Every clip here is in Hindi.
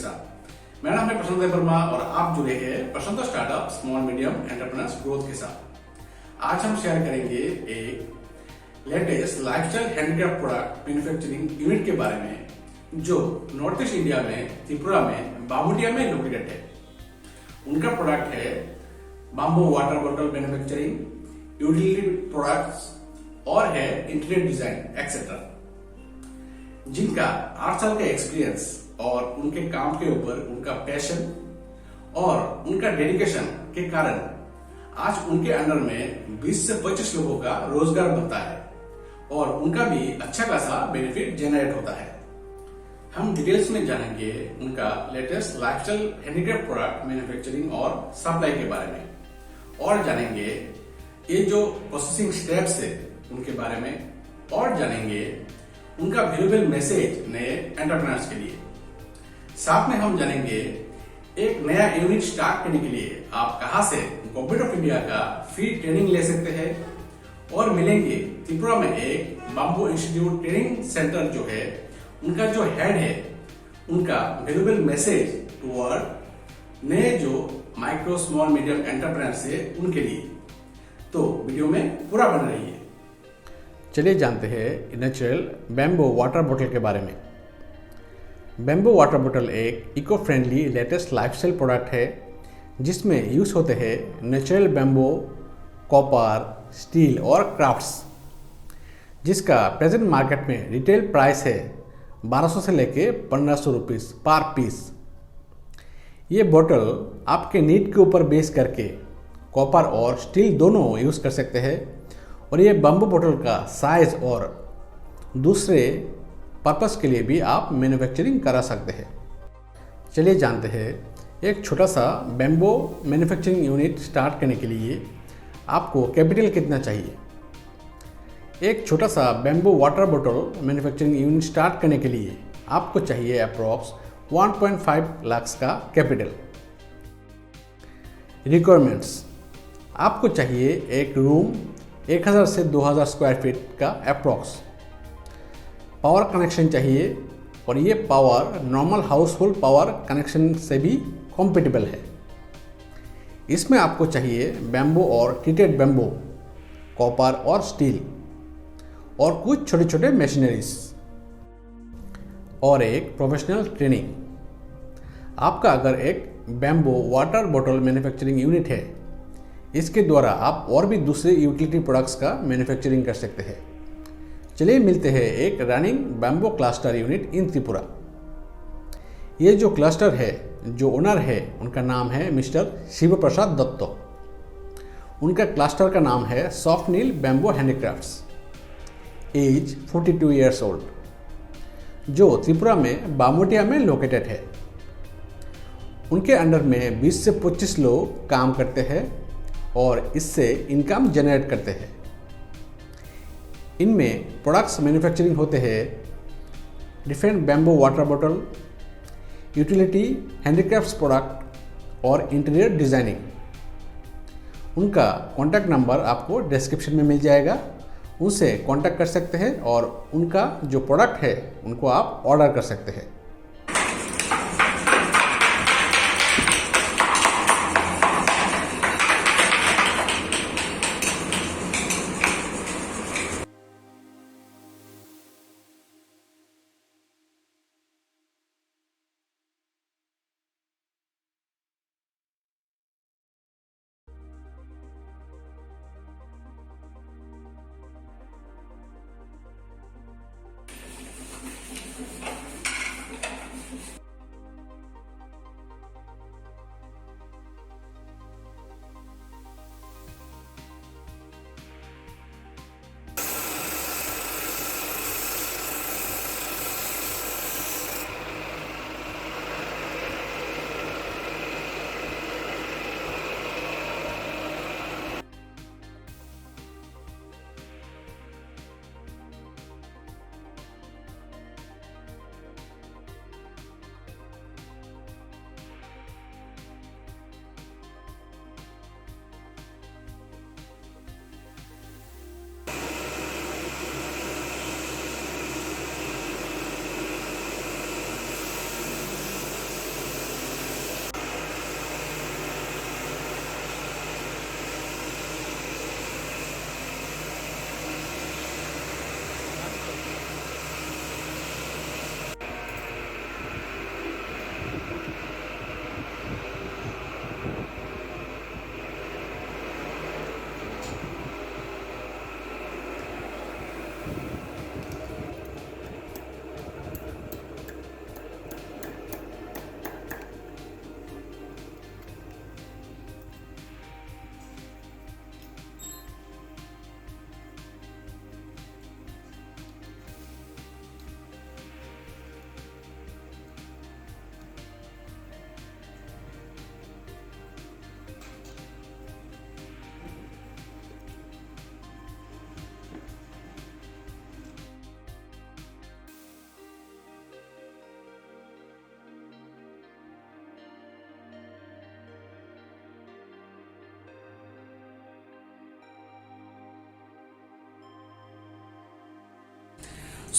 साथ। मेरा नाम है प्रशांत वर्मा और आप जुड़े हैं Prashant startup small medium entrepreneurs growth के साथ। आज हम शेयर करेंगे एक latest lifestyle handcraft product manufacturing unit के बारे में जो नॉर्थ ईस्ट इंडिया में त्रिपुरा में बामुटिया में लोकेटेड है। उनका प्रोडक्ट है bamboo water bottle manufacturing, utility products और है इंटीरियर डिजाइन एक्सेट्रा। जिनका 8 साल का एक्सपीरियंस और उनके काम के ऊपर उनका पैशन और उनका डेडिकेशन के कारण आज उनके अंडर में 20 से 25 लोगों का रोजगार बनता है और उनका भी अच्छा खासा बेनिफिट जनरेट होता है। हम डिटेल्स में जानेंगे उनका latest lifestyle handicraft product manufacturing और सप्लाई के बारे में और जानेंगे ये जो प्रोसेसिंग स्टेप्स है उनके बारे में और जानेंगे उनका वैल्यूएबल मैसेज नए एंटरप्रेन्योर्स के लिए। साथ में हम जानेंगे एक नया यूनिट स्टार्ट करने के लिए आप कहां से गवर्नमेंट ऑफ इंडिया का फ्री ट्रेनिंग ले सकते हैं और मिलेंगे त्रिपुरा में एक बाम्बू इंस्टीट्यूट ट्रेनिंग सेंटर जो है उनका जो हेड है उनका वैल्यूएबल मैसेज टुवर्ड नए जो माइक्रो स्मॉल मीडियम एंटरप्रेन्योर्स है उनके लिए। तो वीडियो में पूरा बन रही है। चलिए जानते हैं नेचुरल बैम्बू वाटर बोतल के बारे में। बैम्बू वाटर बोतल एक eco friendly latest lifestyle product है जिसमें यूज होते हैं नेचुरल बैम्बू, कॉपर, स्टील और क्राफ्ट्स, जिसका प्रेजेंट मार्केट में रिटेल प्राइस है 1200 से लेके 1500 रुपीज़ पर पीस। ये बोतल आपके नीड के ऊपर बेस करके कॉपर और स्टील दोनों यूज़ कर सकते हैं और ये बम्बू बोतल का साइज और दूसरे पर्पस के लिए भी आप मैन्युफैक्चरिंग करा सकते हैं। चलिए जानते हैं एक छोटा सा बैम्बू मैन्युफैक्चरिंग यूनिट स्टार्ट करने के लिए आपको कैपिटल कितना चाहिए। एक छोटा सा बैम्बू वाटर बोतल मैन्युफैक्चरिंग यूनिट स्टार्ट करने के लिए आपको चाहिए अप्रॉक्स 1.5 लाख का कैपिटल। रिक्वायरमेंट्स, आपको चाहिए एक रूम 1000 से 2000 स्क्वायर फीट का अप्रॉक्स। पावर कनेक्शन चाहिए और ये power normal house hold power connection से भी कॉम्पेटिबल है। इसमें आपको चाहिए बैम्बू और ट्रीटेड बैम्बू, कॉपर और स्टील और कुछ छोटे छोटे मशीनरीज और एक प्रोफेशनल ट्रेनिंग। आपका अगर एक bamboo water bottle manufacturing unit है इसके द्वारा आप और भी दूसरे यूटिलिटी प्रोडक्ट्स का मैन्युफैक्चरिंग कर सकते हैं। चलिए मिलते हैं एक running bamboo cluster unit in Tripura. ये जो क्लस्टर है, जो ओनर है उनका नाम है मिस्टर शिव प्रसाद दत्तो। उनका क्लस्टर का नाम है soft Neel bamboo handicrafts, age 42 years old, जो त्रिपुरा में बामुटिया में लोकेटेड है। उनके अंडर में 20 से 25 लोग काम करते हैं और इससे इनकम जनरेट करते हैं। इनमें प्रोडक्ट्स मैन्युफैक्चरिंग होते हैं different bamboo water bottle, utility handicrafts product और इंटीरियर डिज़ाइनिंग। उनका कॉन्टैक्ट नंबर आपको डिस्क्रिप्शन में मिल जाएगा, उनसे कॉन्टैक्ट कर सकते हैं और उनका जो प्रोडक्ट है उनको आप ऑर्डर कर सकते हैं।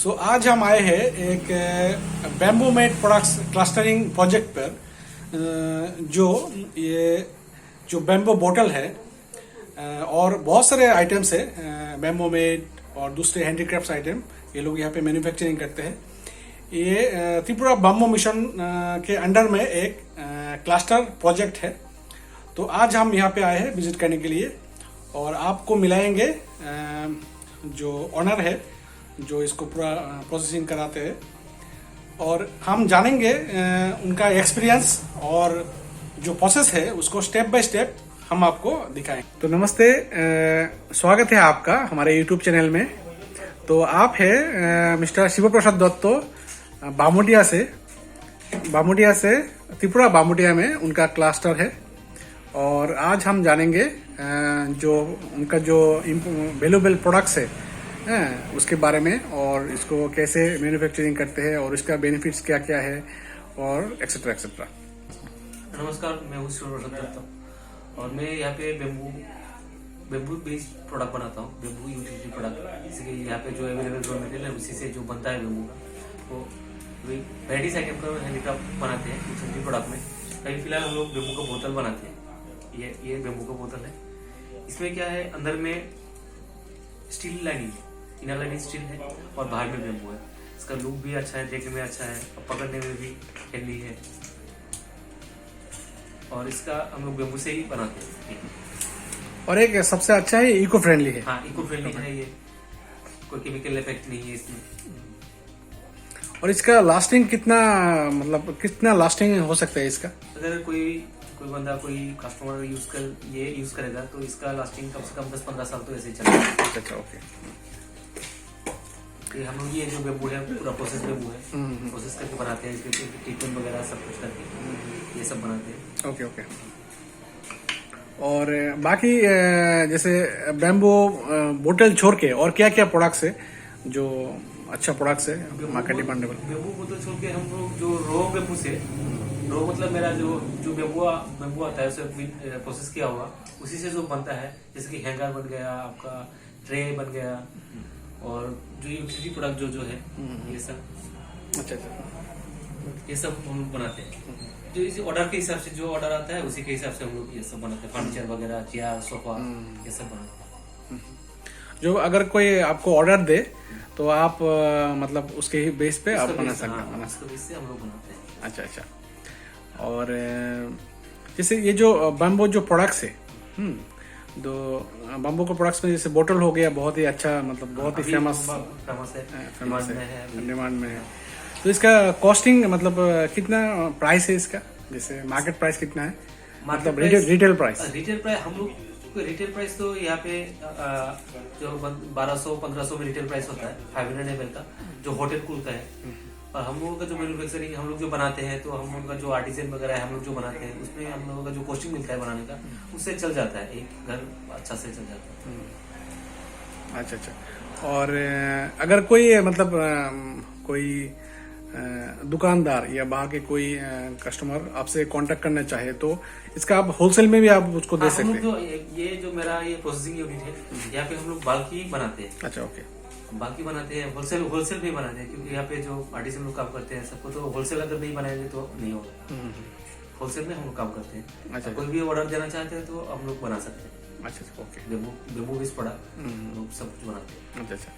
सो आज हम आए हैं एक bamboo made products clustering project पर जो बैम्बू बोतल है और बहुत सारे आइटम्स है बैम्बू मेड और दूसरे हैंडीक्राफ्ट आइटम ये लोग यहाँ पे मैन्युफैक्चरिंग करते हैं। ये त्रिपुरा बैम्बू मिशन के अंडर में एक क्लस्टर प्रोजेक्ट है। तो आज हम यहाँ पे आए हैं विजिट करने के लिए और आपको मिलाएंगे जो ऑनर है जो इसको पूरा प्रोसेसिंग कराते हैं और हम जानेंगे उनका एक्सपीरियंस और जो प्रोसेस है उसको स्टेप बाय स्टेप हम आपको दिखाएंगे। तो नमस्ते, स्वागत है आपका हमारे यूट्यूब चैनल में। तो आप है मिस्टर शिव प्रसाद दत्तो बामुटिया से त्रिपुरा बामुटिया में उनका क्लस्टर है और आज हम जानेंगे जो उनका जो वैल्यूएबल प्रोडक्ट्स है उसके बारे में और इसको कैसे मैन्युफैक्चरिंग करते हैं और इसका बेनिफिट्स क्या क्या है और एक्सेट्रा एक्सेट्रा। नमस्कार, मैं हूँ शिव प्रसाद दत्तो और मैं यहाँ पे बेम्बू बेस्ड प्रोडक्ट बनाता हूँ, बेम्बू यूटिलिटी प्रोडक्ट। जैसे कि यहाँ पे जो अवेलेबल रॉ मटेरियल है उसी से जो बनता है बेम्बू का, वो वेराइटीज आइटम का हैंडीक्राफ्ट बनाते हैं यूटिलिटी प्रोडक्ट में। अभी फिलहाल हम लोग बेम्बू का बोतल बनाते हैं। ये बेम्बू का बोतल है। इसमें क्या है, अंदर में steel lining, inner lining steel है और बाहर में बेम्बू है। इसका लुक भी अच्छा है, देखने में अच्छा है और पकड़ने में भी हेल्दी है। और इसका हम लोग बेम्बू से ही बनाते हैं। और एक सबसे अच्छा है इको फ्रेंडली है। हाँ, इको फ्रेंडली है। ये कोई केमिकल इफेक्ट नहीं है इसमें। और इसका लास्टिंग कितना लास्टिंग हो सकता है इसका? अगर कोई बंदा, कोई कस्टमर यूज करेगा तो इसका लास्टिंग कम से कम 10-15 साल तो ऐसे ही चलेगा। अच्छा, ओके। हम लोग ये जो बेम्बू है पूरा प्रोसेस बेम्बू है, प्रोसेस करके बनाते हैं। इसके ट्रीटमेंट वगैरह सब कुछ करके ये सब बनाते हैं। ओके। और बाकी जैसे बैम्बू बोतल छोड़ के और क्या क्या प्रोडक्ट्स है जो अच्छा प्रोडक्ट्स है मार्केट डिमांडेबल? बेम्बू बोतल छोड़ के हम लोग जो रो बेम्बू से, रो मतलब मेरा जो बेम्बू आता है उसे प्रोसेस किया हुआ, उसी से जो बनता है। जैसे कि हैंगर बन गया, आपका ट्रे बन गया और जो यूटिलिटी प्रोडक्ट जो है ये सब। अच्छा, ये सब हम लोग बनाते हैं। जो इस ऑर्डर के हिसाब से जो ऑर्डर आता है उसी के हिसाब से हम लोग ये सब बनाते हैं। फर्नीचर वगैरह, चेयर, सोफा, ये सब बनाते हैं। जो अगर कोई आपको ऑर्डर दे तो आप मतलब उसके ही बेस पे आप बना सकते हैं। उसके बेस से हम लोग बनाते हैं। अच्छा। और जैसे ये जो बैम्बू जो प्रोडक्ट्स है, तो बैम्बू के प्रोडक्ट्स में जैसे बोतल हो गया, बहुत ही अच्छा, मतलब बहुत ही फेमस है, डिमांड में है। तो इसका कॉस्टिंग मतलब कितना प्राइस है इसका? जैसे मार्केट प्राइस कितना है, मतलब रिटेल प्राइस? हम लोग रिटेल प्राइस तो यहाँ पे जो 1200-1500 में रिटेल प्राइस होता है 500 ml का, जो होटल कूल का है। और हम लोगों का जो मैन्युफैक्चरिंग हम लोग जो बनाते हैं, तो हम लोगों का जो आर्टिजन वगैरह है हम लोग जो बनाते हैं, उसमें हम लोगों का जो कॉस्टिंग मिलता है बनाने का, उससे चल जाता है, एक घर अच्छा से चल जाता है। अच्छा। और अगर कोई मतलब कोई दुकानदार या बाहर के कोई कस्टमर आपसे कांटेक्ट करना चाहे तो इसका आप होलसेल में भी आप उसको दे सकते हैं? ये जो मेरा ये प्रोसेसिंग यूनिट है, यहाँ पे हम लोग बाल्की बनाते हैं। अच्छा, ओके। बाकी बनाते हैं, होलसेल भी बनाते हैं, क्योंकि यहाँ पे जो आर्टिसन लोग काम करते हैं सबको तो होलसेल अगर नहीं बनाएंगे तो नहीं होगा। होलसेल में हम लोग काम करते हैं। अच्छा, कोई भी ऑर्डर देना चाहते हैं तो हम लोग बना सकते हैं। अच्छा, ओके। बेम्बू बेस्ड प्रोडक्ट लोग सब कुछ बनाते हैं। अच्छा।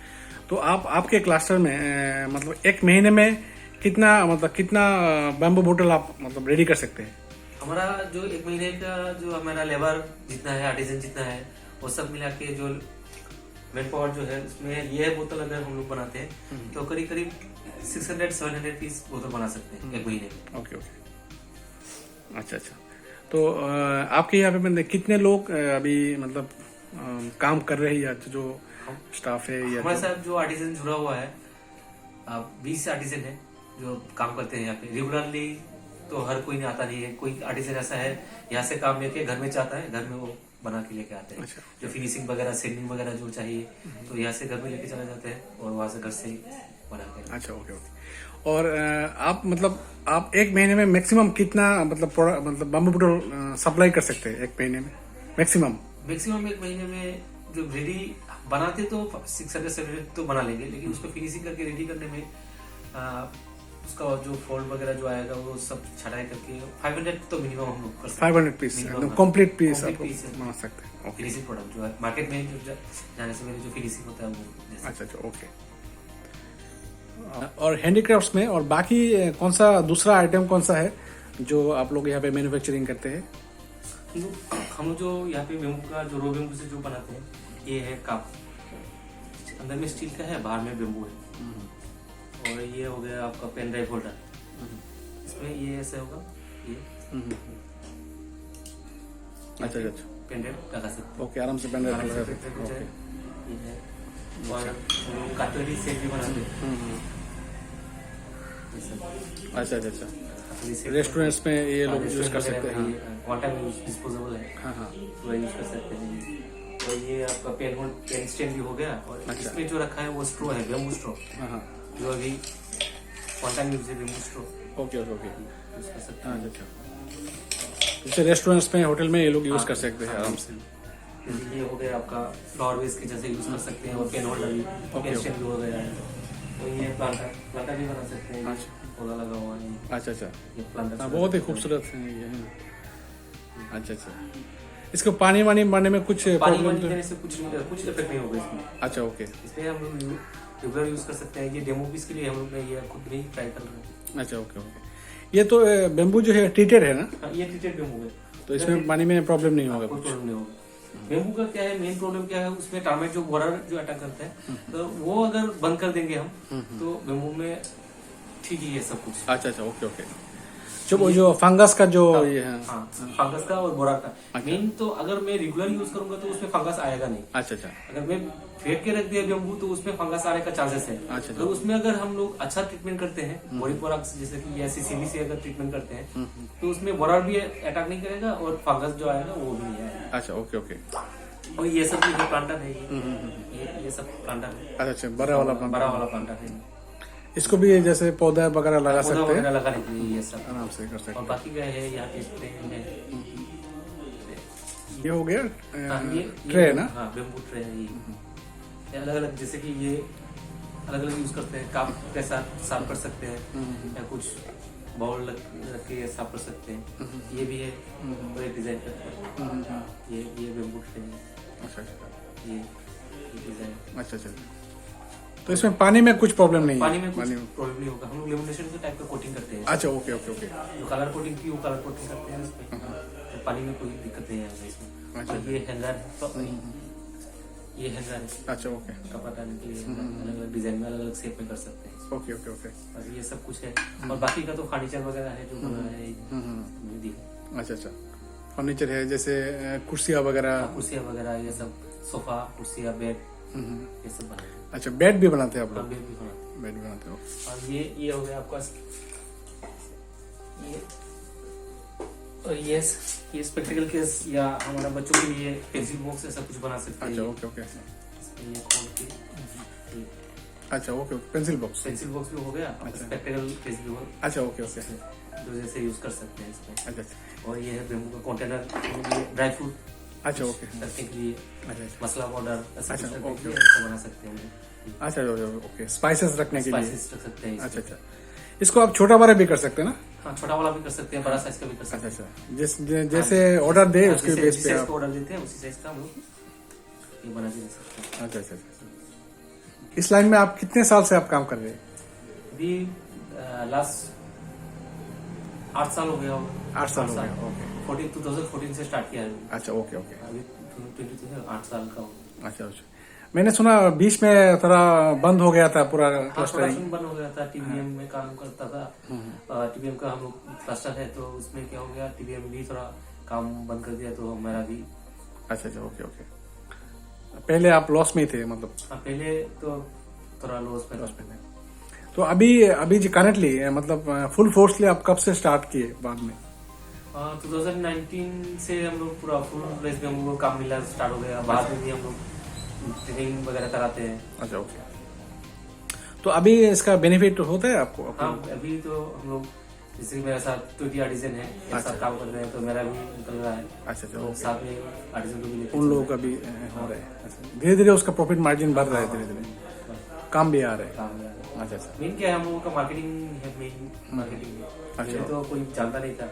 तो आपके क्लस्टर में मतलब एक महीने में कितना बैम्बू बोतल आप मतलब रेडी कर सकते हैं? हमारा जो एक महीने का जो हमारा लेबर जितना है, आर्टिजन जितना है, वो सब मिला के जो मैन पावर जो है उसमें ये बोतल अगर हम लोग बनाते हैं तो करीब 600-700 पीस बोतल बना सकते हैं एक महीने में। ओके। अच्छा। तो आपके यहाँ पे कितने लोग अभी मतलब काम कर रहे हैं या जो स्टाफ है? या हमारे साथ जो आर्टिजन जुड़ा हुआ है 20 आर्टिजन है जो काम करते हैं यहाँ पे रेगुलरली। तो हर कोई नहीं आता नहीं है, कोई आर्टिजन ऐसा है यहाँ से काम लेके घर में चाहता है, घर में वो बना के लेके आते हैं। अच्छा। जो फिनिशिंग वगैरह, सेंडिंग वगैरह जो चाहिए तो यहाँ से घर में लेके चले जाते हैं और वहां से घर से बना के। अच्छा, ओके। और आप एक महीने में मैक्सिमम कितना मतलब बैम्बू बोतल सप्लाई कर सकते हैं एक महीने में? मैक्सिमम एक महीने में जो रेडी बनाते तो 600-700 तो बना लेंगे, लेकिन उसको फिनिशिंग करके रेडी करने में उसका जो फोल्ड वगैरह जो आएगा वो सब छटाई करके 500 तो मिनिमम हम लोग कर सकते हैं। 500 piece Minimum, complete piece complete आप piece है। बना सकते हैं। ओके, फिनिशिंग प्रोडक्ट जो है मार्केट में जो जाने से पहले जो फिनिशिंग होता है वो दे सकते अच्छा अच्छा, ओके। और हैंडीक्राफ्ट्स में और बाकी कौन सा दूसरा आइटम कौन सा है जो आप लोग यहाँ पे मैन्युफैक्चरिंग करते हैं? हैं। हम लोग जो यहाँ पे बेम्बू का जो रो बेम्बू से जो बनाते हैं, ये है कप, अंदर में स्टील का है, बाहर में बेम्बू है। और ये हो गया आपका पेन ड्राइव होल्डर, इसमें ये ऐसे होगा, ये अच्छा अच्छा, पेन ड्राइव लगा सकते हैं। ओके, आराम से पेन ड्राइव लगा आराम से सकते हैं। कुछ है, ओके, ये है। और हम लोग कटलरी सेट भी बनाते हैं। ये सब अच्छा अच्छा अच्छा, कटलरी सेट रेस्टोरेंट्स में ये लोग यूज रेस्टोरेंट कर सकते हैं। वगैरह में क्वांटम डिस्पोजेबल है, हाँ हाँ, वो यूज कर सकते हैं। और ये आपका पेन स्टैंड भी हो गया। और अच्छा। इसमें जो रखा है वो स्ट्रो है, बेम्बू स्ट्रो, हाँ हाँ, जो अभी क्वांटम यूज है, bamboo स्ट्रो okay okay okay, use कर सकते हाँ हैं। अच्छा। जैसे रेस्टोरेंट्स में, होटल में ये लोग यूज कर सकते हैं आराम से। जैसे ये हो गया आपका फ्लावर वेस के जैसे यूज कर सकते हैं। और पेन होल्डर भी, पेन स्टैंड भी हो गया है। तो ये प्लांटर भी बना सकते हैं, पौधा लगा हुआ है, अच्छा अच्छा, ये प्लांटर हाँ, बहुत ही खूबसूरत है ये। अच्छा अच्छा, इसको पानी वानी मारने में कुछ पानी प्रॉब्लम वानी तो? देने से कुछ इफेक्ट नहीं होगा इसमें। अच्छा, ओके, इसमें हम लोग रेगुलर यूज कर सकते हैं। ये डेमो पीस के लिए हम लोग ने ये खुद नहीं ट्राई कर रहे हैं। अच्छा, ओके ओके। ये तो बेम्बू जो है ट्रीटेड है ना, हाँ, ये ट्रीटेड बेम्बू है, तो इसमें पानी में प्रॉब्लम नहीं होगा कोई कुछ? प्रॉब्लम नहीं होगा। बेम्बू का क्या है, मेन प्रॉब्लम क्या है, उसमें टर्माइट जो बोरर जो अटैक करते हैं, तो वो अगर बंद कर देंगे हम, तो बेम्बू में ठीक ही है सब कुछ। अच्छा अच्छा, ओके ओके। जो फंगस का जो ये है, हाँ, फंगस का और बोरा का अच्छा। मेन तो अगर मैं रेगुलर यूज करूंगा तो उसमें फंगस आएगा नहीं। अच्छा अच्छा, अगर मैं फेंक के रख दिया बेम्बू तो उसमें फंगस आने का चांसेस है। अच्छा। तो उसमें अगर हम लोग अच्छा ट्रीटमेंट करते हैं, बोरी प्रोडक्ट्स जैसे कि या सीसीबी से अगर ट्रीटमेंट करते हैं, तो उसमें बोरा भी अटैक नहीं करेगा और फंगस जो आएगा वो भी नहीं आएगा। अच्छा, ओके ओके। और ये सब ये प्लांटर है, ये सब प्लांटर है, अच्छा अच्छा, बड़ा वाला plant। बड़ा वाला प्लांटर है। इसको भी जैसे पौधा वगैरह लगा पौधा सकते हैं, वगैरह लगाने के लिए ये सब आराम से कर सकते और हैं। बाकी क्या है यहाँ पे स्प्रे है। ये हो गया हाँ, ये ट्रे है ना? हाँ, बेम्बू ट्रे है ये अलग अलग, जैसे कि ये अलग अलग यूज करते हैं। कप के साथ साफ कर सकते हैं, या कुछ बाउल रख के साफ कर सकते हैं। ये भी है, तो एक डिजाइन करते हैं। ये बेम्बू ट्रे है, अच्छा अच्छा, ये डिजाइन। अच्छा अच्छा। तो इसमें पानी में कुछ प्रॉब्लम नहीं पानी है? में कुछ प्रॉब्लम नहीं होगा। हम लोग लेमिनेशन के टाइप का कोटिंग करते हैं। अच्छा, ओके ओके ओके। जो कलर कोटिंग की वो कलर कोटिंग करते हैं इसमें, तो पानी में कोई दिक्कत नहीं है इसमें। अच्छा। और ये हैंगर है, तो ये हैंगर है, अच्छा, ओके कपड़ा डालने के लिए अलग अलग डिजाइन में, अलग अलग शेप में कर सकते हैं। Okay okay okay. और ये सब कुछ है। और बाकी का तो फर्नीचर वगैरह है जो बना है, ये दिखा। अच्छा अच्छा, फर्नीचर है जैसे कुर्सियाँ वगैरह? कुर्सियाँ वगैरह, ये सब सोफा, कुर्सियाँ, बेड, ये सब बना है। अच्छा, बेड भी बनाते हैं आप लोग? बेड भी बना है। बेड भी बनाते हो? और ये हो गया आपका ये, और ये स्पेक्टिकल केस या हमारा बच्चों के लिए पेंसिल बॉक्स ऐसा कुछ बना सकते हैं। अच्छा, ओके ओके। इसमें ये खोल के अच्छा, okay okay, pencil box. Pencil box भी हो गया, स्पेक्टिकल केस भी हो, अच्छा, ओके ओके। जो जैसे यूज कर सकते हैं इसमें। अच्छा अच्छा, और ये है बेम्बू का कंटेनर, ड्राई फ्रूट अच्छा, ओके। रखने के लिए, अच्छा अच्छा, मसला पाउडर ऐसा अच्छा, कुछ रखने ओके, के लिए ऐसा बना सकते हैं। अच्छा ओके, स्पाइसेस रखने के लिए? स्पाइसेस रख सकते हैं। अच्छा अच्छा, इसको आप छोटा बड़ा भी कर सकते हैं ना? हाँ, छोटा वाला भी कर सकते हैं, बड़ा साइज का भी कर सकते अच्छा हैं। अच्छा, जैसे ऑर्डर दे उसके बेस पे साइज आप? का ऑर्डर देते हैं, उसी साइज का हम लोग ये बना के दे सकते हैं। अच्छा अच्छा अच्छा। इस लाइन में आप कितने साल से आप काम कर रहे हैं? अभी लास्ट 8 साल हो गया होगा। 8 साल हो गया, ओके। 2014 से स्टार्ट किया है। अच्छा, ओके ओके। अभी 22 है, 8 साल का हो। अच्छा अच्छा, मैंने सुना बीच में थोड़ा बंद हो गया था पूरा क्लस्टरिंग। प्रोडक्शन बंद हो गया था, टीबीएम में काम करता था। टीबीएम का हम लोग क्लस्टर है, तो उसमें क्या हो गया, टीबीएम भी थोड़ा काम बंद कर दिया, तो हमारा भी। अच्छा अच्छा, ओके ओके। पहले आप लॉस में ही थे मतलब? हाँ, पहले तो थोड़ा लॉस में। तो अभी जो करंटली मतलब फुल फोर्सली आप कब से स्टार्ट किए बाद में? 2019 से हम लोग पूरा फुल रेस में हमको काम मिलना स्टार्ट हो गया। बाद में भी हम लोग ट्रेनिंग वगैरह कराते हैं। अच्छा, ओके। तो अभी इसका बेनिफिट होता है आपको? हाँ, अभी तो हम लोग जैसे कि मेरा साथ 20 आर्टिजन है, एक अच्छा। साथ काम कर रहे हैं, तो मेरा भी निकल रहा है। अच्छा अच्छा, तो ओके। साथ में आर्टिजन को भी लेके उन लोगों का भी हो रहा है। अच्छा, धीरे धीरे उसका प्रॉफिट मार्जिन बढ़ रहा है, धीरे धीरे काम भी आ रहा है। काम में आ रहा है। अच्छा अच्छा। मेन क्या है, हम लोगों का मार्केटिंग है, मेन मार्केटिंग है। पहले तो कोई जानता नहीं था,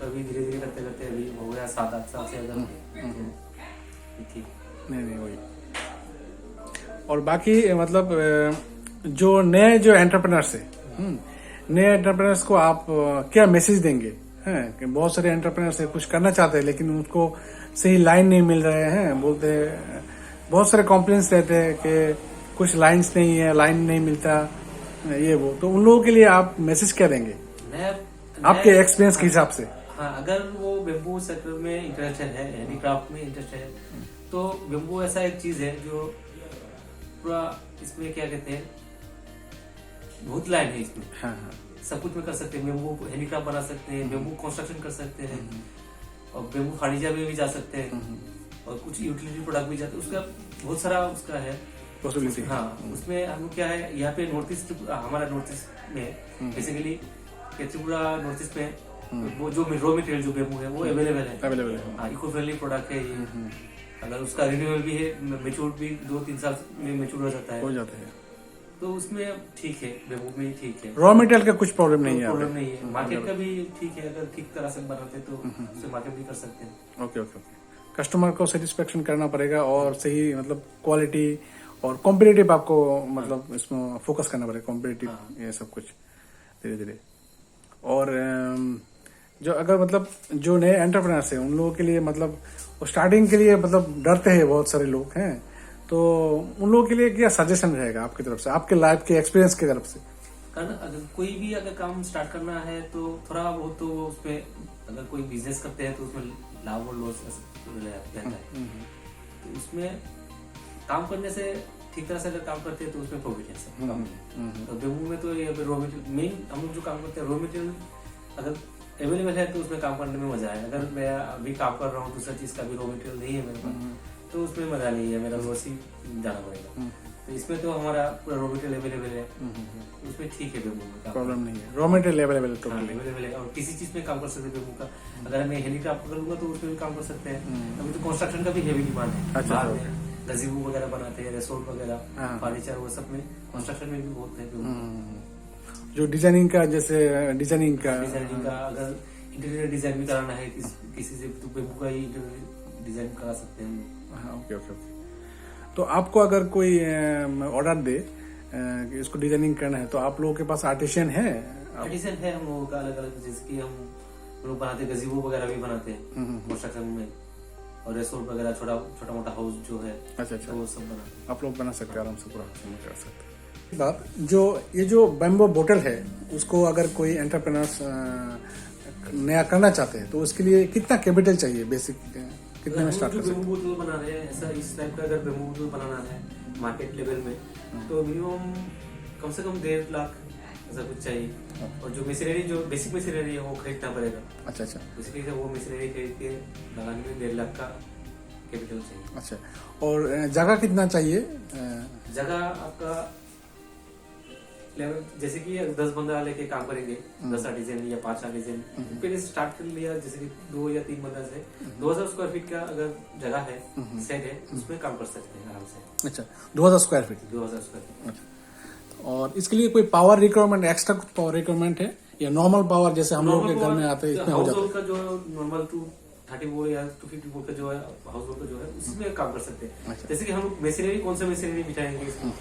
अभी धीरे धीरे करते करते अभी हो गया 7-8 साल से अगर ठीक। नहीं वही। और बाकी मतलब जो नए जो एंटरप्रेनर्स है, नए एंटरप्रेनर्स को आप क्या मैसेज देंगे? हैं कि बहुत सारे एंटरप्रेनर्स है, कुछ करना चाहते हैं लेकिन उनको सही लाइन नहीं मिल रहे हैं, बोलते हैं बहुत सारे कॉम्प्लेन्स रहते हैं कि कुछ लाइंस नहीं है, लाइन नहीं मिलता, ये वो। तो उन लोगों के लिए आप मैसेज क्या देंगे आपके एक्सपीरियंस के हिसाब से? हाँ, अगर वो बेम्बू सेक्टर में इंटरेस्टेड है, हैंडीक्राफ्ट में इंटरेस्टेड है, तो बेम्बू ऐसा एक चीज है जो पूरा इसमें क्या कहते हैं, बहुत लाइन है इसमें। हाँ हाँ। सब कुछ में कर सकते हैं, बेम्बू हैंडीक्राफ्ट बना सकते हैं, बेम्बू कंस्ट्रक्शन कर सकते हैं, और बेम्बू फर्नीचर में भी जा सकते हैं, और कुछ यूटिलिटी प्रोडक्ट भी जाते हैं। उसका बहुत सारा उसका है पॉसिबिलिटी। हाँ, उसमें हम क्या है, यहाँ पे नॉर्थ ईस्ट, हमारा नॉर्थ ईस्ट में बेसिकली त्रिपुरा नॉर्थ ईस्ट में वो जो रॉ मटेरियल जो बेम्बू है वो अवेलेबल है। हाँ, इको फ्रेंडली प्रोडक्ट है ये। अगर उसका रिन्यूएबल भी है, मेच्योर भी 2-3 साल में मेच्योर हो जाता है, तो उसमें ठीक है, बेम्बू में ठीक है। रॉ मटेरियल का कुछ प्रॉब्लम नहीं है? प्रॉब्लम नहीं है, मार्केट का भी ठीक है, अगर ठीक तरह से बनाते तो उससे मार्केट भी कर सकते हैं। Okay okay okay. कस्टमर को सेटिस्फेक्शन करना पड़ेगा और सही मतलब क्वालिटी और कॉम्पिटिटिव आपको मतलब इसमें फोकस करना पड़ेगा, कॉम्पिटिटिव ये सब कुछ धीरे धीरे। और जो अगर मतलब जो नए एंटरप्रेन्योर्स हैं उन लोगों के लिए मतलब स्टार्टिंग के लिए मतलब डरते हैं बहुत सारे लोग हैं, तो उन लोगों के लिए क्या सजेशन रहेगा आपकी तरफ से, आपके लाइफ के एक्सपीरियंस की तरफ से? कारण अगर कोई भी अगर काम स्टार्ट करना है तो थोड़ा बहुत तो उसमें, अगर कोई बिजनेस करते हैं तो उसमें लाभ और लॉस रहता है। तो उसमें काम करने से ठीक तरह से अगर काम करते हैं तो उसमें प्रॉफिट है सब। तो बेम्बू में तो ये रॉ मटेरियल मेन, हम लोग जो काम करते हैं रॉ मटेरियल अगर अवेलेबल है तो उसमें काम करने में मजा है। अगर मैं अभी काम कर रहा हूँ दूसरा चीज का भी रॉ मटेरियल नहीं है मेरे पास, तो उसमें मजा नहीं है, मेरा लॉस ही जाना पड़ेगा। तो इसमें तो हमारा पूरा रॉ मटेरियल अवेलेबल है, उसमें ठीक है, बेम्बू में प्रॉब्लम नहीं है, रॉ मटेरियल अवेलेबल है टोटली अवेलेबल है, और किसी चीज में काम कर सकते हैं बेम्बू का। अगर मैं हैंडीक्राफ्ट करूंगा तो उसमें भी काम कर सकते हैं। अभी तो कंस्ट्रक्शन का भी हेवी डिमांड है, अच्छा, गजीबो वगैरह बनाते हैं, रिसोर्ट वगैरह, फर्नीचर, वो सब में कंस्ट्रक्शन में भी बहुत है। जो डिजाइनिंग का, जैसे डिजाइनिंग का अगर इंटीरियर डिजाइन भी कराना है किसी से, तो बेम्बू का ही इंटीरियर डिजाइन करा सकते हैं हम लोग। हाँ, ओके ओके ओके। तो आपको अगर कोई ऑर्डर दे कि इसको डिजाइनिंग करना है, तो आप लोगों के पास आर्टिशियन है? आर्टिशियन है हम लोगों का अलग अलग, जैसे कि हम लोग बनाते हैं, गजीबो वगैरह भी बनाते हैं कंस्ट्रक्शन में, और रिसोर्ट वगैरह, छोटा मोटा हाउस जो है, अच्छा, तो वो सब बनाते हैं। आप लोग बना सकते हैं आराम से, पूरा कर सकते हैं। बात जो ये जो बैम्बो बोतल है, उसको अगर कोई एंटरप्रेन्योर्स नया करना चाहते हैं तो उसके लिए कितना कैपिटल चाहिए? बेसिक कितने में स्टार्ट कर सकते हैं? बेम्बू बोतल बना रहे हैं ऐसा, इस टाइप का अगर बेम्बू बोतल बनाना है मार्केट लेवल में, तो मिनिमम कम से कम 1.5 लाख ऐसा कुछ चाहिए। और जो मशीनरी, जो बेसिक मशीनरी है वो खरीदना पड़ेगा। अच्छा अच्छा। बेसिकली वो मशीनरी खरीद के लगाने में 1.5 लाख का कैपिटल चाहिए। अच्छा, और जगह कितना चाहिए? जगह आपका लेवल, जैसे कि 10 बंदा लेके काम करेंगे, 10 आर्टिजन या 5 आर्टिजन, पहले से स्टार्ट कर लिया, जैसे कि 2 या 3 बंदा से 2000 स्क्वायर फीट का अगर जगह है, सेट है, उसमें काम कर सकते हैं आराम से। अच्छा, 2000 स्क्वायर फीट। 2000 square feet. और इसके लिए कोई पावर रिक्वायरमेंट, एक्स्ट्रा कुछ पावर रिक्वायरमेंट है, या नॉर्मल पावर जैसे हम लोग के घर में आते हैं इसमें हो जाता है? का जो नॉर्मल 230 वोल्ट या 250 वोल्ट का जो है हाउस होल्ड का जो है, उसमें काम कर सकते हैं। अच्छा। जैसे कि हम लोग मशीनरी, कौन सा मशीनरी बिठाएंगे इसमें,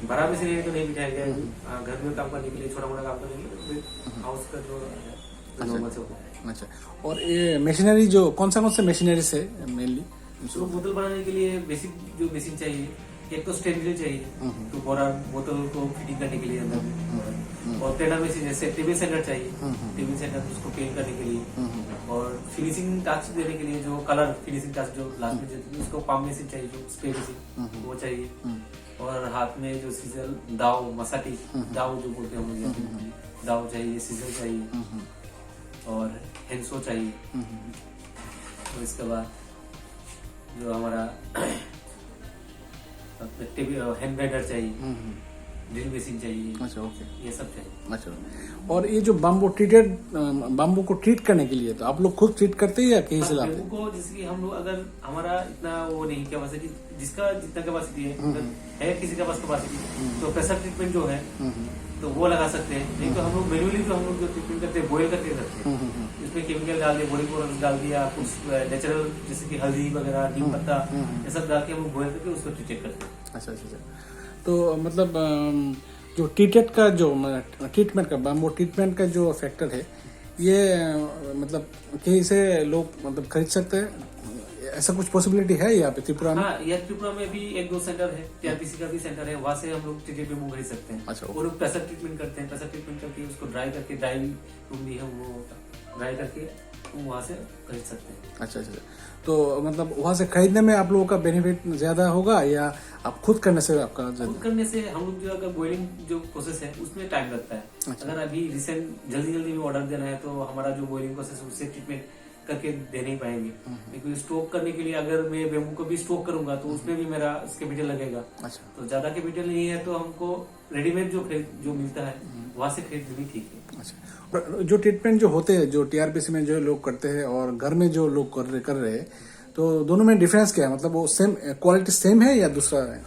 बड़ा मशीनरी तो नहीं बिठाएंगे, घर में काम करने के लिए, छोटा मोटा काम करने के लिए हाउस का जो है नॉर्मल से होता है। अच्छा, और ये मशीनरी जो कौन से मशीनरी से मेनली? तो बोतल बनाने के लिए बेसिक जो मशीन चाहिए, एक तो स्टेनलेस चाहिए, तो बोरा बोतल को फिटिंग करने के लिए अंदर में, और प्लेनर मशीन जैसे टेबल सेंटर चाहिए, टेबल सेंटर उसको पेंट करने के लिए, और फिनिशिंग टच देने के लिए जो कलर फिनिशिंग टच जो लास्ट में देते हैं, उसको पाम मशीन चाहिए, जो स्प्रे मशीन वो चाहिए, और हाथ में जो सीजर, दाव, मसाटी दाव जो बोलते हैं हम लोग, दाव चाहिए, सीजर चाहिए, और हैंडसो चाहिए। और इसके बाद जो हमारा हैंड ब्लेंडर चाहिए, ड्रिल बेसिन चाहिए। अच्छा, ओके। ये सब चाहिए। अच्छा, और ये जो बाम्बू को ट्रीट करने के लिए तो आप लोग खुद ट्रीट करते हैं या कहीं से लाते बेम्बू हैं? को जैसे कि हम लोग अगर हमारा इतना वो नहीं कैपेसिटी, जिसका जितना कैपेसिटी है किसी के पास कैपेसिटी, तो प्रेशर ट्रीटमेंट जो है तो वो लगा सकते हैं। नहीं तो हम लोग मैन्युअली जो हम लोग जो ट्रीटमेंट करते हैं बॉयल करके करते हैं। इसमें केमिकल डाल दिया, बॉइलिंग पाउडर डाल दिया, कुछ नेचुरल जैसे कि हल्दी वगैरह, नीम पत्ता, ये सब डाल के हम लोग बॉयल करके उसको ट्रीट करते हैं। अच्छा अच्छा अच्छा। तो मतलब जो ट्रीटमेंट का बाम्बू ट्रीटमेंट का जो फैक्टर है ये मतलब कहीं से लोग मतलब खरीद सकते हैं, ऐसा कुछ पॉसिबिलिटी है यहाँ पे त्रिपुरा में? हाँ, यह त्रिपुरा में भी 1-2 सेंटर है, टीआरपीसी का भी सेंटर है, वहाँ से हम लोग टीटी बेम्बू खरीद सकते हैं। अच्छा, वो लोग प्रेशर ट्रीटमेंट करते हैं, प्रेशर ट्रीटमेंट करके उसको ड्राई करके, ड्राई रूम भी है वो ड्राई करके वहाँ से खरीद सकते हैं। अच्छा अच्छा। तो मतलब वहाँ से खरीदने में आप लोगों का बेनिफिट ज्यादा होगा या आप खुद करने से आपका खुद करने से हम लोग जो अगर बॉइलिंग जो प्रोसेस है उसमें टाइम लगता है। अच्छा। अगर अभी रिसेंट जल्दी में ऑर्डर देना है तो हमारा जो बॉइलिंग प्रोसेस उससे ट्रीटमेंट करके दे नहीं पाएंगे। क्योंकि स्टॉक करने के लिए अगर मैं बेम्बू को भी स्टॉक करूंगा तो उसमें भी मेरा कैपिटल लगेगा। अच्छा। तो ज्यादा कैपिटल नहीं है तो हमको रेडीमेड जो मिलता है वहाँ से खरीद भी ठीक है। अच्छा, और जो ट्रीटमेंट जो होते हैं जो टीआरपीसी में जो लोग करते हैं और घर में जो लोग कर रहे हैं तो दोनों में डिफरेंस क्या है? मतलब वो सेम क्वालिटी सेम है या दूसरा है?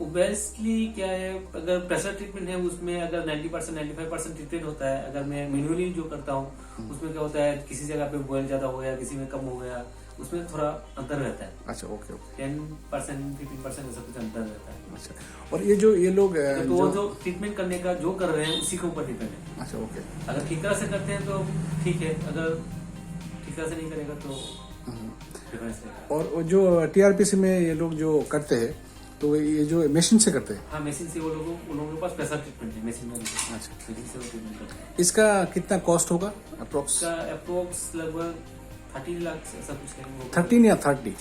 ओब्वियसली क्या है, अगर प्रेशर ट्रीटमेंट है उसमें अगर 90% 95% ट्रीटमेंट होता है। अगर मैं मैन्युअली जो करता हूँ उसमें क्या होता है, किसी जगह पे बॉयल ज्यादा हो गया, किसी में कम हो गया, उसमें थोड़ा अंतर रहता है। अच्छा, ओके ओके। 10% 15% ऐसा कुछ अंतर रहता है। अच्छा, और ये लोग तो वो जो ट्रीटमेंट करने का जो कर रहे हैं उसी के ऊपर डिपेंड है। अच्छा, ओके। अगर ठीक तरह से करते हैं तो ठीक है, अगर ठीक तरह से नहीं करेगा तो डिफरेंस है। और वो जो टीआरपीसी में ये लोग जो करते हैं तो ये जो मशीन से करते हैं? हाँ, मशीन से उन लोगों के पास प्रेशर ट्रीटमेंट है, मशीन में। अच्छा, मशीन से वो ट्रीटमेंट करते हैं। इसका कितना कॉस्ट होगा अप्रोक्स? इसका अप्रोक्स लगभग 30 लाख ऐसा कुछ है। 13 या 30?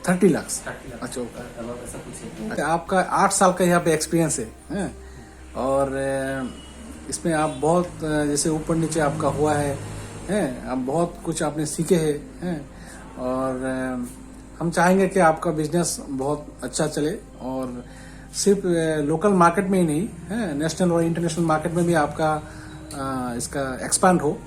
30 लाख। 30 लाख अच्छा, ओके। ऐसा कुछ है। अच्छा, आपका 8 साल का यहाँ पे एक्सपीरियंस है और इसमें आप बहुत जैसे ऊपर नीचे आपका हुआ है आप बहुत कुछ आपने सीखे हैं और हम चाहेंगे कि आपका बिजनेस बहुत अच्छा चले और सिर्फ लोकल मार्केट में ही नहीं है, नेशनल और इंटरनेशनल मार्केट में भी आपका इसका एक्सपांड हो।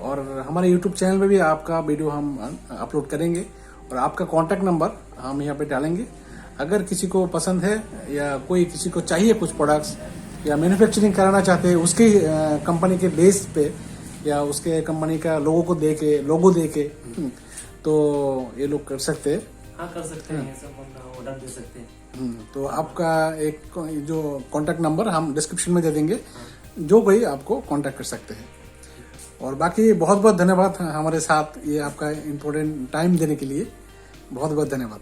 और हमारे यूट्यूब चैनल पे भी आपका वीडियो हम अपलोड करेंगे और आपका कॉन्टैक्ट नंबर हम यहाँ पे डालेंगे। अगर किसी को पसंद है या कोई किसी को चाहिए कुछ प्रोडक्ट्स या मैन्युफैक्चरिंग कराना चाहते हैं उसकी कंपनी के बेस पे या उसके कंपनी का लोगो दे के तो ये लोग कर सकते हैं। हाँ, कर सकते हैं, सब ऑर्डर दे सकते हैं। तो आपका एक जो कॉन्टैक्ट नंबर हम डिस्क्रिप्शन में दे देंगे, जो कोई आपको कॉन्टैक्ट कर सकते हैं। और बाकी बहुत बहुत धन्यवाद हमारे साथ ये आपका इम्पोर्टेंट टाइम देने के लिए, बहुत बहुत धन्यवाद।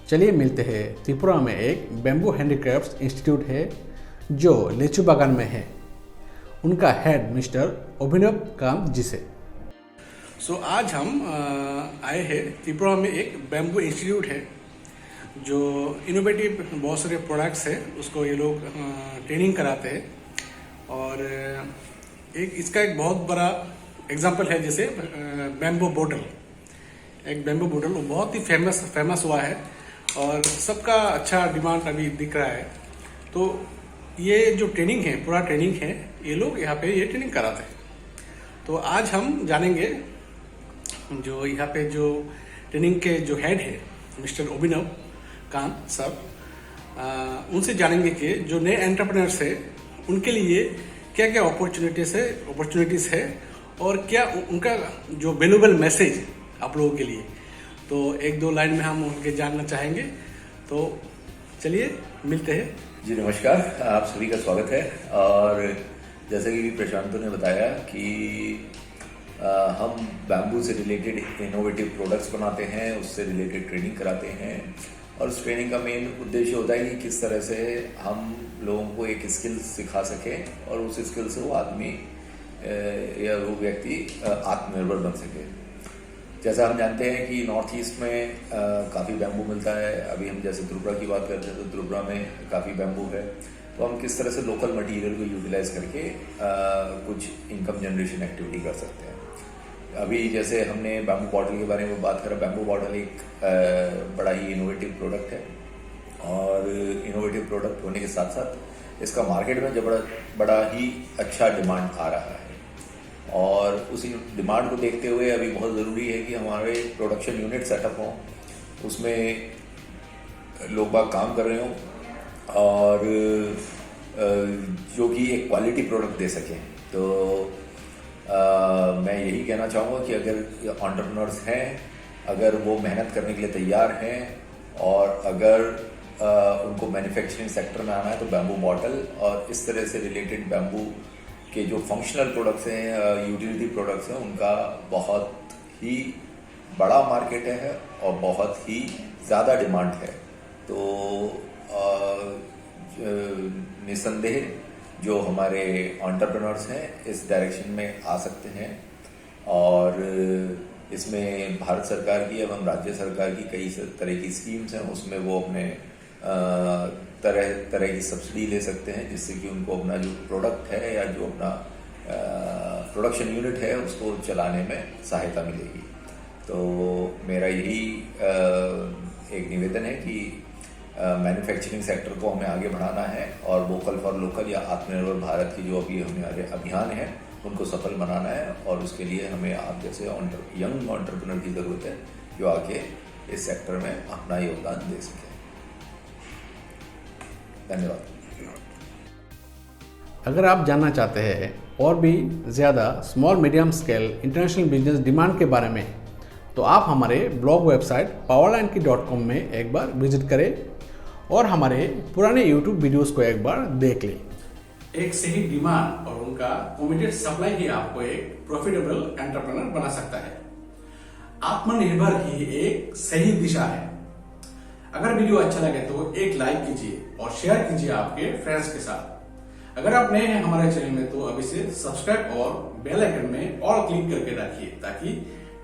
चलिए मिलते हैं। त्रिपुरा में एक बैम्बू हैंडीक्राफ्ट इंस्टीट्यूट है जो लेचू बागान में है। उनका हेड मिस्टर अभिनव कांत जी से। सो आज हम आए हैं त्रिपुरा में एक बैम्बू इंस्टीट्यूट है जो इनोवेटिव बहुत सारे प्रोडक्ट्स है उसको ये लोग ट्रेनिंग कराते हैं। और इसका एक बहुत बड़ा एग्जांपल है जैसे बैम्बू बोटल। एक बैम्बू बोटल वो बहुत ही फेमस हुआ है और सबका अच्छा डिमांड अभी दिख रहा है। तो ये जो ट्रेनिंग है, पूरा ट्रेनिंग है, ये लोग यहाँ पे ये ट्रेनिंग कराते हैं। तो आज हम जानेंगे जो यहाँ पे जो ट्रेनिंग के जो हेड है मिस्टर अभिनव कांत सर, उनसे जानेंगे कि जो नए एंटरप्रेन्योर्स है उनके लिए क्या क्या अपॉर्चुनिटीज़ है और क्या उनका जो वैल्यूएबल मैसेज आप लोगों के लिए। तो 1-2 लाइन में हम उनके जानना चाहेंगे। तो चलिए मिलते हैं। जी नमस्कार, आप सभी का स्वागत है। और जैसे कि प्रशांतों ने बताया कि हम बैम्बू से रिलेटेड इनोवेटिव प्रोडक्ट्स बनाते हैं, उससे रिलेटेड ट्रेनिंग कराते हैं और उस ट्रेनिंग का मेन उद्देश्य होता है कि किस तरह से हम लोगों को एक स्किल सिखा सकें और उस स्किल से वो आदमी या वो व्यक्ति आत्मनिर्भर बन सके। जैसा हम जानते हैं कि नॉर्थ ईस्ट में काफ़ी बैम्बू मिलता है। अभी हम जैसे त्रिपुरा की बात करते हैं तो त्रिपुरा में काफ़ी बैम्बू है। तो हम किस तरह से लोकल मटेरियल को यूटिलाइज करके कुछ इनकम जनरेशन एक्टिविटी कर सकते हैं। अभी जैसे हमने बैम्बू बॉटल के बारे में बात करा, बैम्बू बॉटल एक बड़ा ही इनोवेटिव प्रोडक्ट है और इनोवेटिव प्रोडक्ट होने के साथ साथ इसका मार्केट में बड़ा ही अच्छा डिमांड आ रहा है। और उसी डिमांड को देखते हुए अभी बहुत ज़रूरी है कि हमारे प्रोडक्शन यूनिट सेटअप हों, उसमें लोग बाग काम कर रहे हों और जो कि एक क्वालिटी प्रोडक्ट दे सकें। तो मैं यही कहना चाहूँगा कि अगर एंटरप्रेन्योर्स हैं, अगर वो मेहनत करने के लिए तैयार हैं और अगर उनको मैन्युफैक्चरिंग सेक्टर में आना है तो बैम्बू बॉटल और इस तरह से रिलेटेड बैम्बू के जो फंक्शनल प्रोडक्ट्स हैं, यूटिलिटी प्रोडक्ट्स हैं, उनका बहुत ही बड़ा मार्केट है और बहुत ही ज़्यादा डिमांड है। तो निसंदेह जो हमारे एंटरप्रेन्योर्स हैं इस डायरेक्शन में आ सकते हैं और इसमें भारत सरकार की एवं राज्य सरकार की कई तरह की स्कीम्स हैं, उसमें वो अपने तरह की सब्सिडी ले सकते हैं, जिससे कि उनको अपना जो प्रोडक्ट है या जो अपना प्रोडक्शन यूनिट है उसको चलाने में सहायता मिलेगी। तो मेरा यही एक निवेदन है कि मैन्युफैक्चरिंग सेक्टर को हमें आगे बढ़ाना है और वोकल फॉर लोकल या आत्मनिर्भर भारत की जो अभी हमारे अभियान है उनको सफल बनाना है और उसके लिए हमें आप जैसे यंग एंटरप्रेन्योर की ज़रूरत है जो आके इस सेक्टर में अपना योगदान दे सके। धन्यवाद। अगर आप जानना चाहते हैं और भी ज़्यादा small medium scale international business demand के बारे में, तो आप हमारे ब्लॉग वेबसाइट powerlinekey.com में एक बार विजिट करें और हमारे पुराने YouTube वीडियोस को एक बार देख लें। एक सही डिमांड और उनका कमिटेड सप्लाई ही आपको एक प्रॉफिटेबल एंटरप्रेन्योर बना सकता है। आत्मनिर्भर ही एक सही दिशा है। अगर वीडियो अच्छा लगे तो एक लाइक कीजिए और शेयर कीजिए आपके फ्रेंड्स के साथ। अगर आप नए हैं हमारे चैनल में तो अभी से सब्सक्राइब और बेल आइकन में ऑल क्लिक करके रखिए ताकि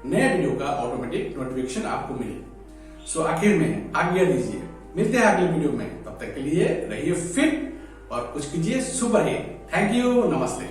नए वीडियो का ऑटोमेटिक नोटिफिकेशन आपको मिले। सो आखिर में आज्ञा दीजिए, मिलते हैं अगले वीडियो में। तब तक के लिए रहिए फिट और कुछ कीजिए सुपर हिट। थैंक यू, नमस्ते।